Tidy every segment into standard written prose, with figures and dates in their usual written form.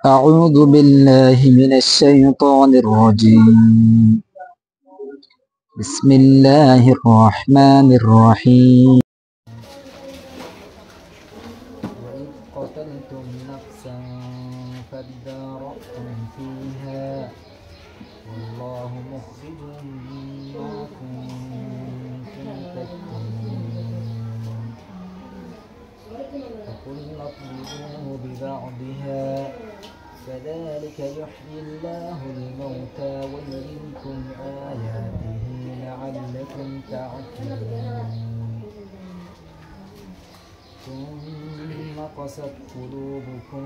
أعوذ بالله من الشيطان الرجيم. بسم الله الرحمن الرحيم. وإذ قتلتم نفسا فادارأتم فيها والله مخرج ما كنتم تكتمون فقلنا اضربوه ببعضها كذلك يحيي الله الموتى ويريكم آياته لعلكم تعقلون ثم قست قلوبكم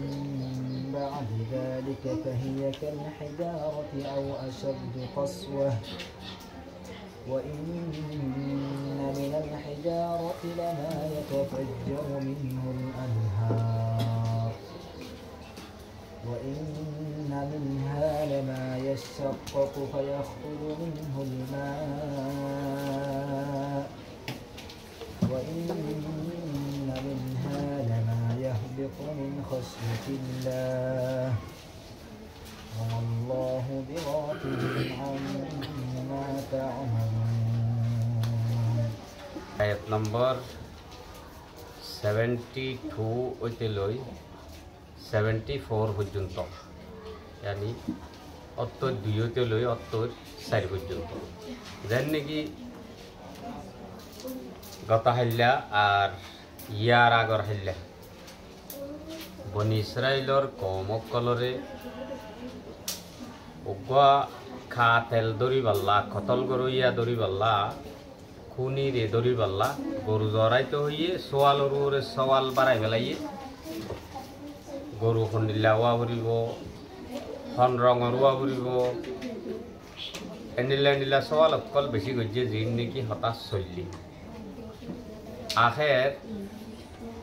من بعد ذلك فهي كالحجارة أو أشد قسوة وإن من الحجارة لما يتفجر منه الأنهار وإن منها لما يشقق فيخرج منه الماء وإن منها لما يهبط من خشية الله وما الله بغافل عما تعملون. آية نمبر 72 হইতে লই 74 পর্যন্ত, yani অত্তর 2 হইতে লই অত্তর 4 পর্যন্ত। যেন নাকি গত হাল্লা আর ইয়ার আগর হাল্লা বনি ইসরাইলর কৌমকলরে উগা খা তেল দরি বাল্লা কতল গরু ইয়া দরি বাল্লা খুনি রে দরি বাল্লা গরু জরাইতে হইয়ে সোয়ালর ওরে সওয়াল বাড়াই বেলাইয়ে গরু খন্ডিল্লা ওয়া ভরিব হন রঙর ওয়া ভরিব এনিলা এনিলা সওয়াল অকল বেশি গজ্জে জিন নাকি হতাশ চললি আখের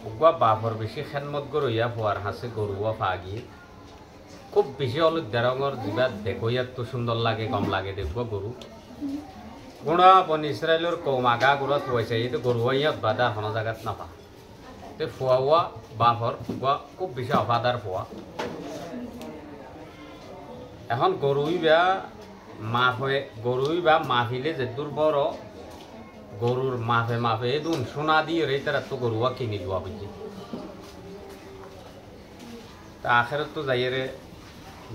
উগা বাফর বেশি খেনমত গরু ইয়া ফুয়ার হাসে গরুয়া ফাগিয়ে খুব বেশি হলুদ রঙর যা দেখইয়া তো সুন্দর লাগে কম লাগে দেখব গরু গুণা বন ইসরায়েলর কৌমাগা গুড়া থুয়াইছে এই তো গরু ইয়াত বাদা কোনো জায়গাত নাপা তে ফুয়া বাফর উগা খুব বেশি অফাদার ফুয়া এখন গরুই বা মাফ হয়ে গরুই বা মাফিলে যে দূর বড় গরুর মাফে মাফে এদুন সোনা দিয়ে রে তারা তো গরুয়া কিনে দেওয়া বুঝি তা আখেরত তো যাইয়ে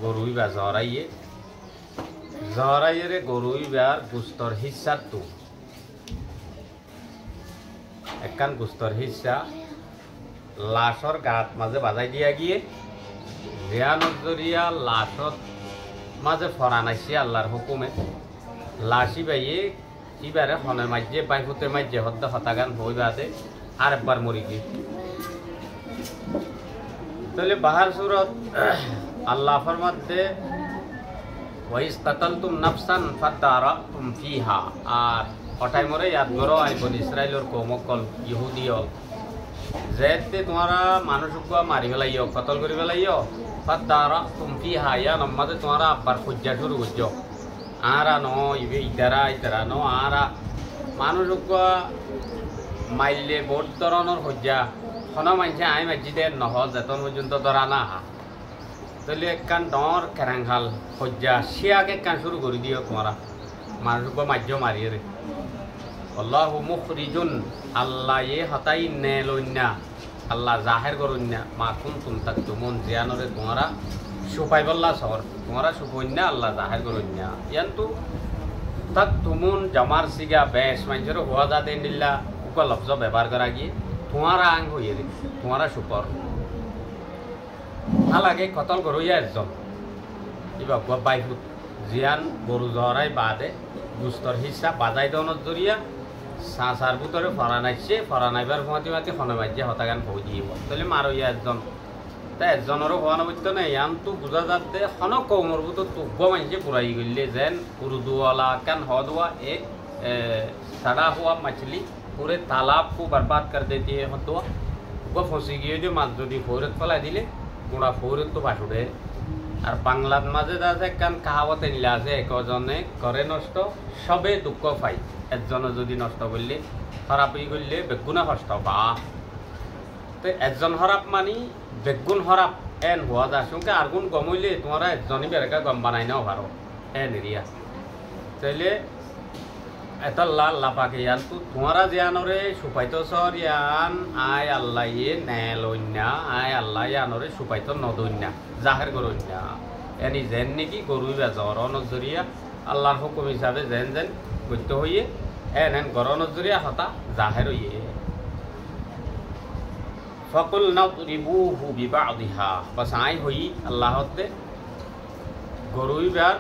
গরুই বা জহরাইয়ে রে গরুই বার গুস্তর হিস্সার তো একখান গুস্তর হিস্সা লাশর গাত মাঝে বাজাই দিয়া গিয়ে জিয়ানজরিয়া লাশত মাঝে ফরানাইছি আল্লাহর হুকুমে লাশি বাইয়ে ইবারে হনে মাঝে বাইফুতে মাঝে হদ্দা হতাগান হই বাদে আর একবার মরি গিয়ে তাহলে বাহার সুরত আল্লাহ ফরমাতে ওয়াইস কাতালতুম নাফসান ফাদারাতুম ফিহা আর ওটাই মরে ইয়াদ করো আই বনি ইসরাইলর কৌমকল ইহুদিও যেতে তোমরা মানুষকে মারি ফেলাইও কতল করে ফেলাইও ফাদারাতুম ফিহা ইয়া নমাজে তোমরা আবার খুঁজা শুরু করছো আরা ন ইবে ইতারা ন আরা মানুষকে মাইলে বহুত ধরনের খুঁজা কোনো মানুষে আই মাঝিতে নহ যেতন পর্যন্ত ধরা না হা তাহলে একখান ডর কেরাংখাল সজ্জা শিয়াকে একখান শুরু করে দিও তোমরা মানুষকে মাঝ্য মারিয়ে রে আল্লাহ মুখরিজুন আল্লাহ এ হতাই নে লইনা আল্লাহ জাহের করুন্না মা কুন তুম তাক তুমন জিয়ানরে তোমরা সুপাই বল্লা শহর তোমরা সুপন্যা আল্লাহ জাহের করুন্না ইয়ান্তু তাক তুমন জামার সিগা বেশ মানুষের হওয়া যাতে নিল্লা উকা লফজ ব্যবহার করা গিয়ে তোমারা আং হইয়ে রে তোমরা সুপর আলাগে কতল গরুইয়া একজন এবার বাইফুত জিয়ান গরু জহরাই বাদে গুস্তর হিসা বাজাই দনত জরিয়া সার ভিতরে ফরানাইছে ফরানাইবার ফমাতি মাতি খনে মাঝে হতাগান ভৌ দিব তাহলে মারইয়া একজন তা একজনেরও হওয়া নবত্য নেই আনতো বুঝা যাতে খন কৌমর ভিতর তুব্য মাইছে পুরাই গেলে যেন উর্দুওয়ালা কান হদুয়া এক सड़ा हुआ मछली पूरे तालाब को बर्बाद कर देती है हतुआ वो फंसी गई जो माछ যদি ফৌরত ফেলাই দিলে গুড়া ফৌরত তো বাসুড়ে আর বাংলার মাঝে আছে কান কাহাবত নিলে আছে একজনে করে নষ্ট সবে দুঃখ পাই একজনে যদি নষ্ট করলে খারাপ হয়ে গেলে বেগুনা কষ্ট বা তো একজন হরাপ মানি বেগুন হরাপ এন হওয়া যার সঙ্গে আগুন গমইলে তোমরা একজনই বেড়েকা গম বানাই নাও পারো এন এরিয়া তাইলে এতাল্লা আল্লাহ পাকে ইয়ান তো তোমরা জিয়ানরে সুপাইতো সর ইয়ান আয় আল্লাহ ইয়ে নেলইনা আয় আল্লাহ ইয়ানরে সুপাইতো নদইনা জাহের করইনা এনি যেন নাকি গরুই বেজর নজরিয়া আল্লাহর হুকুম হিসাবে যেন যেন গত্য হইয়ে এন এন গর নজরিয়া হতা জাহের হইয়ে ফকুল নাদরিবুহু বিবাদিহা বাস আই হই আল্লাহতে গরুই বের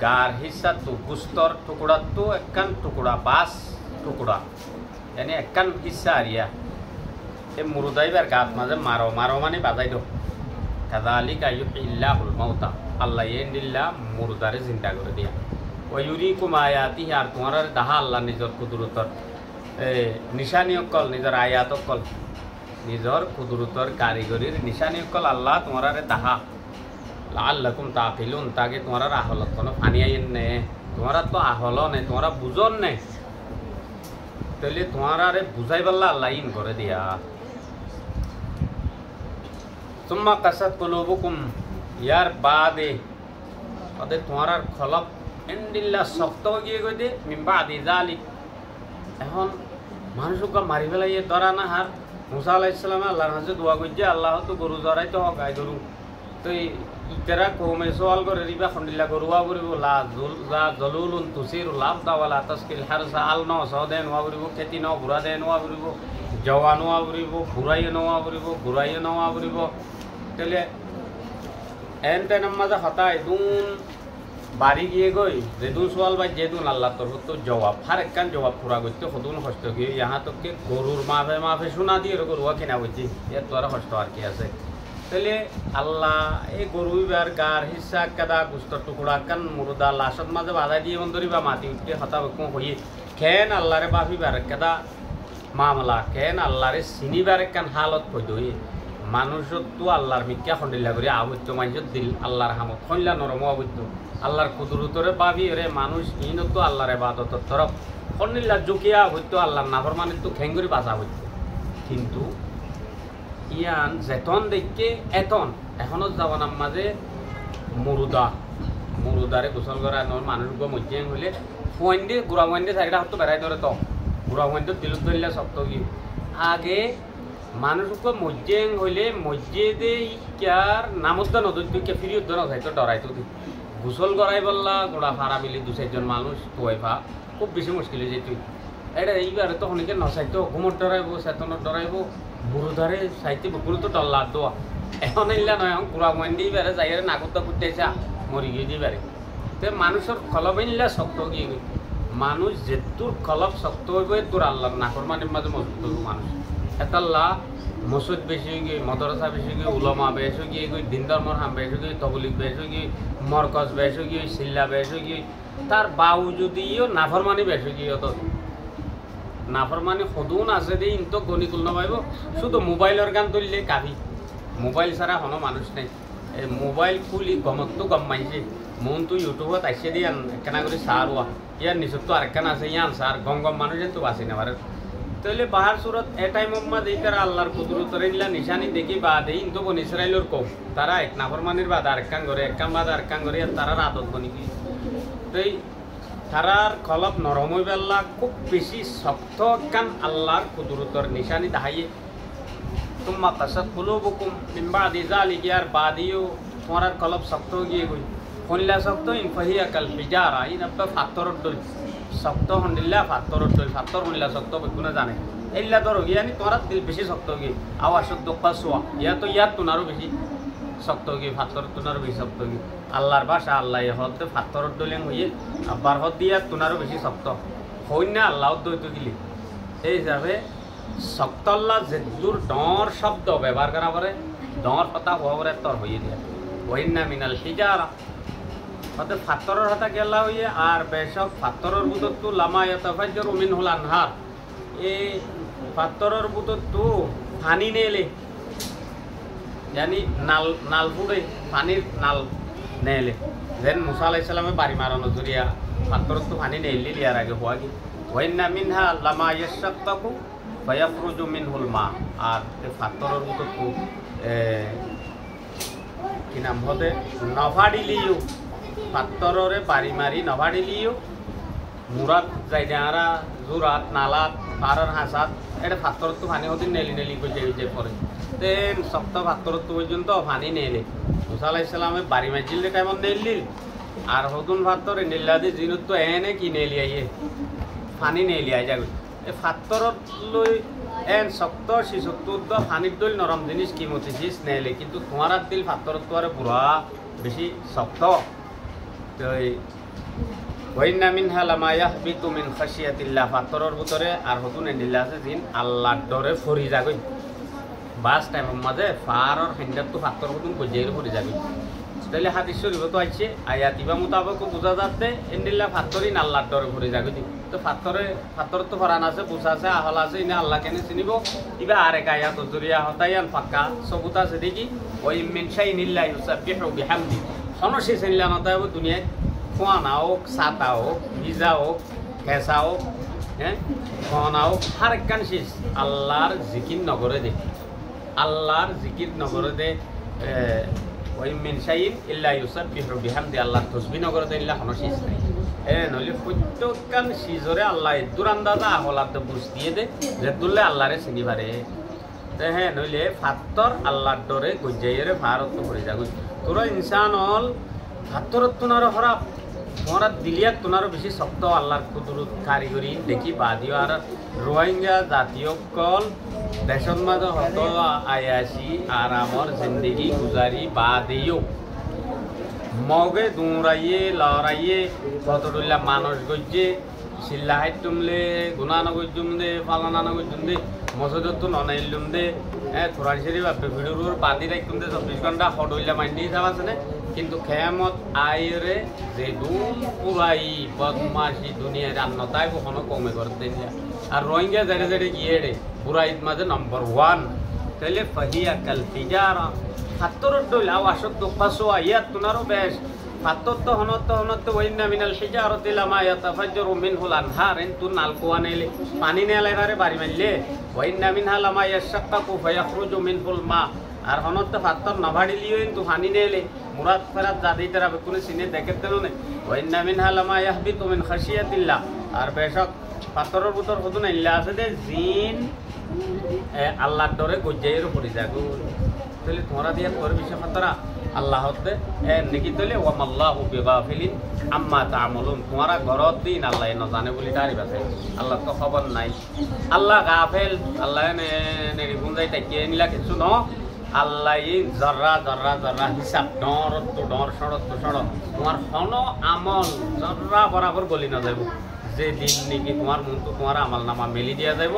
গার হিসা তো গুস্তর টুকরা তো একখান টুকরা বাস টুকরা yani একখান হিসা আরিয়া এ মুরুদাইবার গাত মাঝে মারো মারো মানে বাজাই দো কাযালিকা ইউহিল্লাহুল মাউতা আল্লাহ ইন্দিল্লা মুরদারে জিন্দা করে দিয়া ওয়া ইউরিকুম আয়াতিহি আর তোমার দাহা আল্লাহ নিজর কুদরতর নিশানি অকল নিজর আয়াত অকল নিজর কুদরতর কারিগরির নিশানি অকল আল্লাহ তোমার দাহা লাআল্লাকুম তাকিলুন তাকে তোমার আহলত কোনো পানি আইন নে তোমার তো আহল নে তোমার বুঝন নে তাহলে তোমার বুঝাই পারলা আল্লাহ ইন করে দিয়া সুম্মা কাসাত কুলুবুকুম ইয়ার বাদে ওদের তোমার খলক ইন্দিল্লা শক্ত গিয়ে গই দে মিন বাদি যালিক এখন মানুষকে মারি ফেলাইয়ে ধরা না হার মুসা আলাইহিস সালাম আল্লাহর কাছে দোয়া কইছে আল্লাহ তো গরু ধরাই তো গাই গরু তো ইতারা কমে সওয়াল করে রিবা খন্ডিল্লা গরুয়া করিব লা জলুলুন তুসিরু লাফদা ওয়ালা তাসকিল হারসা আল ন সদেন ওয়া করিব খেতি ন ঘুরা দেন ওয়া করিব জওয়া নোয়া করিব ঘুরাই নোয়া করিব ঘুরাই নোয়া করিব তাহলে এন তেন মাঝে হতাই দুন বাড়ি গিয়ে গই যেদুন সোয়াল বাই যেদুন আল্লাহ তরফ তো জবাব হার একখান জবাব পুরা করতে সদুন হস্ত গিয়ে ইহা তোকে গরুর মাফে মাফে শোনা দিয়ে গরুয়া কিনা বলছি এর তো আর হস্ত আর কি আছে তাহলে আল্লাহ এই গরুইবার গার হিসা কাদা গুস্তর টুকুরা কান মুরুদা লাশত মাঝে বাধা দিয়ে বন্ধরি বা মাটি উঠতে হতা বকুম হই খেন আল্লাহরে বাফিবার কাদা মামলা খেন আল্লাহরে চিনিবার একখান হালত কই দই মানুষত তো আল্লাহর মিথ্যা খন্ডিল্লা করে আবত্য মানুষত দিল আল্লাহর হামত খন্লা নরম আবত্য আল্লাহর কুদরতরে বাবি রে মানুষ ইনত আল্লাহর ইবাদতর তরফ খন্ডিল্লা জুকিয়া হইতো আল্লাহর নাফরমানিত তো খেঙ্গুরি বাঁচা হইতো কিন্তু ইয়ান যেতন দেখে এতন এখনো যাবানার মাঝে মুরুদারে গোসল করা মানুষগুলো মধ্যে হইলে ফুয়াইন্দে গুড়া ফুয়াইন্দে চারিটা হাত বেড়াই ধরে তো গুড়া ফুয়াইন্দে দিলত ধরলে শক্ত কি আগে মানুষকে মধ্যে হইলে মসজিদে ইয়ার নামত নদীকে ফিরি উদ্ধার হয়তো ডরাইতো গোসল করাই বললা গোড়া ফাড়া মিলি দু চারজন মানুষ তোয়াইফা খুব বেশি মুশকিল হয়ে যেত এটা এইবারে তো অনেকে নচাইতো ঘুমর ডরাইব চেতনত ডরাইব বুড়োধারে সাইতে বুকুরো তো ডল্লা দোয়া এখন এলা নয় এখন গুড়া মন দিয়ে বেড়ে যাই নাগরটা করতেছে মরি গিয়ে দিয়ে বেড়ে তো মানুষের খলব এনলা শক্ত গিয়ে গই মানুষ যেতুর খলব শক্ত হইব তোর আল্লাহ নাকর মানের মাঝে মজবুত হইব মানুষ এতাল্লা মসজিদ বেশি হয়ে গিয়ে মদরসা বেশি গিয়ে উলমা বেশ হয়ে গিয়ে গই দিন ধর্মর হাম বেশ হয়ে গিয়ে তবলিক বেশ হয়ে গিয়ে মরকজ বেশ হয়ে গিয়ে সিল্লা বেশ হয়ে গিয়ে তার বাউ যদিও নাফরমানি বেশ হয়ে গিয়ে তো নাফরমানি সদুন আছে দেই ইনতো গণি তুল নপাইব শুধু মোবাইলের গান তুললে কাবি মোবাইল ছাড়া কোনো মানুষ নেই এই মোবাইল খুলি গমতো গম মাইছে মন তো ইউটিউবত আইসে দিয়ে একখানা করে সার ওয়া ইয়ার নিচত তো আরেকখানা আছে ইয়ান সার গম গম মানুষের তো বাঁচি নেবার তাহলে বাহার সুরত এ টাইম মা দেই তারা আল্লাহর কুদরতরে ইল্লা নিশানি দেখি বা দেই ইনতো বন ইসরায়েলের কম তারা এক নাফরমানির বাদ আরেকখান করে একখান বাদ আরেকখান করে তারা আদত বনি কি তো তারার খলপ নরম হইবেল্লা খুব বেশি শক্ত কান আল্লাহর কুদরতর নিশানি দাহাইয়ে তুম্মা কাসাত কুলুবুকুম মিন বাদি যালিক ইয়ার বাদিও তোমার খলপ শক্ত গিয়ে গই হনলা শক্ত ইন ফাহিয়া কাল হিজারা ইন আব্বা ফাত্তরর দল শক্ত হনলা ফাত্তরর দল ফাত্তর হনলা শক্ত বেগুনা জানে এল্লা ধরো ইয়ানি তোমার দিল বেশি শক্ত গিয়ে আওয়াজ দক্কাসওয়া ইয়া তো ইয়ার তুনারও বেশি শক্ত গিয়ে ফাত্তর তুনারও বেশি শক্ত গিয়ে আল্লাহর বাসা আল্লাহ হতে ফাত্তরর দলিং হইয়ে আব্বার হদ দিয়া তুনারও বেশি শক্ত হই না আল্লাহ দইত গিলি এই হিসাবে শক্ত আল্লাহ যেদুর ডর শব্দ ব্যবহার করা পরে ডর কথা হওয়া পরে তোর হইয়ে দিয়া ওয়াইন্না মিনাল হিজারা হতে ফাত্তরের হাতা গেলা হইয়ে আর বেশক ফাত্তরের বুতত তো লামা ইয়াতাফাজ্জারু মিনহুল আনহার এই ফাত্তরের বুতত তো পানি নেলে জানি নাল ফুড়ে পানির নাল নেলে যেন মুসা আলাইহিস সালামে বাড়ি মারানো জুরিয়া ফাত্তর তো পানি নেলি লিয়ার আগে হওয়া কি ওয়াইন্না মিনহা লামা ইয়াশাক্কাকু ফায়াখরুজু মিনহুল মা, আর এই পাথরের মতো খুব কি নাম হতে নভাডিলিও, পাথররে বাড়ি মারি নভাডিলিও মুরাত যাইডারা জোরাত নালাত পাহাড়ের হাসাত এটা পাথর তো পানি হতে নেলি নেলি গজে পড়ে তেন শক্ত পাথর তো পর্যন্ত পানি নেলে মুসা আলাইহিস সালামে বাড়ি মাজিল কেমন নেলিল আর হতুন পাথরে নেলাদি জিনুত তো এনে কি নেলি আইয়ে পানি নেলি আই যাবে এই পাথরত লই এন শক্ত শিশুত্ব পানির দল নরম জিনিস কিমতি জিনিস নেলে কিন্তু তোমার দিল পাথরত তো আর পুরা বেশি শক্ত তো ওয়াইন্না মিনহা লামা ইয়াহবিতু মিন খাশিয়াতিল্লাহ, পাথরের ভিতরে আর হতুন এন্ডিল্লা আছে জিন আল্লাহর ডরে ফরি যাগই বাস টাইমের মাঝে ফারর হেন্ডার তো পাথর হতুন গজের ফরি যাগই তাহলে হাদিস শরীফ তো আইছে আয়াত ইবা মোতাবেক বোঝা যাচ্ছে এন্ডিল্লা পাথরই আল্লাহর ডরে ফরি যাগই তো পাথর তো ফরান আছে বুঝা আছে আহল আছে ইনা আল্লাহ কেন চিনিব ইবা আরেক আয়াত জরিয়া হতায়ান পাক্কা সবুত আছে দেখি ওই মিন শাইইনিল্লাহ ইউসাব্বিহু বিহামদি হনসি চিনলা নতাব দুনিয়ায় খোয়ানা হোক ছাতা হোক ভিজা হোক খেঁচা হোক হ্যাঁ খোয়ানা হোক হার একখান শীষ আল্লাহর জিকির নগরে দে আল্লাহর জিকির নগরে দে ওই মিনসাইন ইল্লা ইউসাব্বিহু বিহামদি আল্লাহর তসবিহ নগরে দে ইল্লা কোনো শীষ নাই নইলে প্রত্যেকখান শীজরে আল্লাহ দুরান্দাজা আহলাত বুঝ দিয়ে দে যে তুললে আল্লাহরে চিনি পারে হ্যাঁ নইলে ফাত্তর আল্লাহর ডরে গজ্জাইরে ভারত করে যাগ তোরা ইনসান হল ফাত্তরত তোনার হরাপ তোমার দিলিয়াত তোনারও বেশি শক্ত আল্লাহর কুদরত কারিগরি দেখি বাদিও আর রোহিঙ্গা জাতীয় কল দেশের মাঝে হত আয়াসি আরামর জিন্দগি গুজারি বাদিও মগে দৌড়াইয়ে লড়াইয়ে কতটুল্লা মানুষ গজ্জে চিল্লা হাইটুমলে গুণানো গজ্জুম দে পালানানো গজ্জুম দে মসজিদত তো ননাইলুম দে কোরআন শরীফ ভিডিওর বাদি রাখতুম দে 24 ঘন্টা হডইলা মাইন্ডি যাব আছে না কিন্তু খেয়ামত আইরে যে দুম পুরাই বদমাশি দুনিয়ার রান্নতাই কখনো কমে করতে না আর রোহিঙ্গা জেড়ে জেড়ে গিয়ে রে বুরাইত মাঝে নম্বর 1 তাহলে ফাহিয়া কাল ফিজারা হাত্তরত দইলা ওয়াশদ ফাসওয়া ইয়াত তুনারও বেশ হাত্তত হনত ওয়াইন্না মিনাল হিজারাতি লামা ইয়াতাফাজ্জারু মিনহুল আনহার এনতু নালকুয়া নেলে পানি নেলে রে বাড়ি মারলে ওয়াইন্না মিনহা লামা ইয়াশাক্কাকু ফায়াখরুজু মিনহুল মা আর হনত পাথর নভাড়িলিও কিন্তু পানি নেলে মুরাদ ফেরাত জাদি তারা কোনো সিনে দেখতে না ওয়াইন্না মিনহা লামা ইয়াহবিতু মিন খাশিয়াতিল্লাহ আর বেশক পাথরের ভিতর হতুন ইল্লা আছে দে জিন আল্লাহর ডরে গজ্জাইর পড়ি যাগো তাহলে তোমরা দিয়া তোর বিষয় পাতরা আল্লাহ হতে নেকি তলে ওয়ামাল্লাহু বিগাফিলিন আম্মা তা'মালুন তোমরা ঘরত দিন আল্লাহ ন জানে বলি তারি বাসে আল্লাহ তো খবর নাই আল্লাহ গাফেল আল্লাহ নে গুঞ্জাই তাকিয়ে নিলা কিছু ন আল্লাহ জর্রা জর্রা জর্রা হিসাব ডর তো ডর সড়ক তো সড়ক তোমার হন আমল জর্রা বরাবর গলি না যাব যে দিন নাকি তোমার মন তো তোমার আমল নামা মেলি দিয়া যাব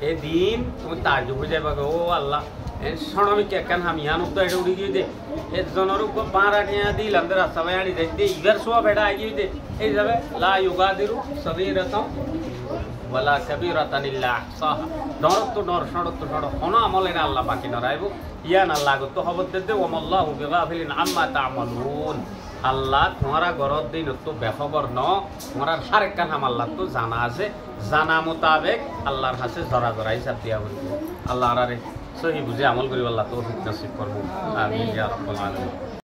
এই দিন তুমি তাজুব হয়ে যাবে ও আল্লাহ সণমি কেন হামিয়ান তো এটা উড়ি গিয়ে দে একজনের পাঁড়াটিয়া দিল আমাদের রাস্তা ভাই আড়ি যাই দে ইবার সব এটা আগিয়ে দে এই যাবে লা ইউগাদিরু সগীরাতাও ওয়ালা কাবীরাতান ইল্লা আহসাহা ডর তো ডর সড়ক তো সড়ক কোন আমল এটা আল্লাহ বাকি না রাইব ইয়ান আল্লাহ তো খবর দে ওয়ামাল্লাহু বিগাফিলিন আম্মা তা'মালুন আল্লাহ তোমারা গরত দিন তো বেখবর ন তোমার হার কান আল্লাহ তো জানা আছে জানা মোতাবেক আল্লাহর কাছে জরা জরা হিসাব দিয়া বলবো আল্লাহ আরে সহি বুঝে আমল করি আল্লাহ তৌফিক নসিব করবো আমিন ইয়া রাব্বাল আলামিন।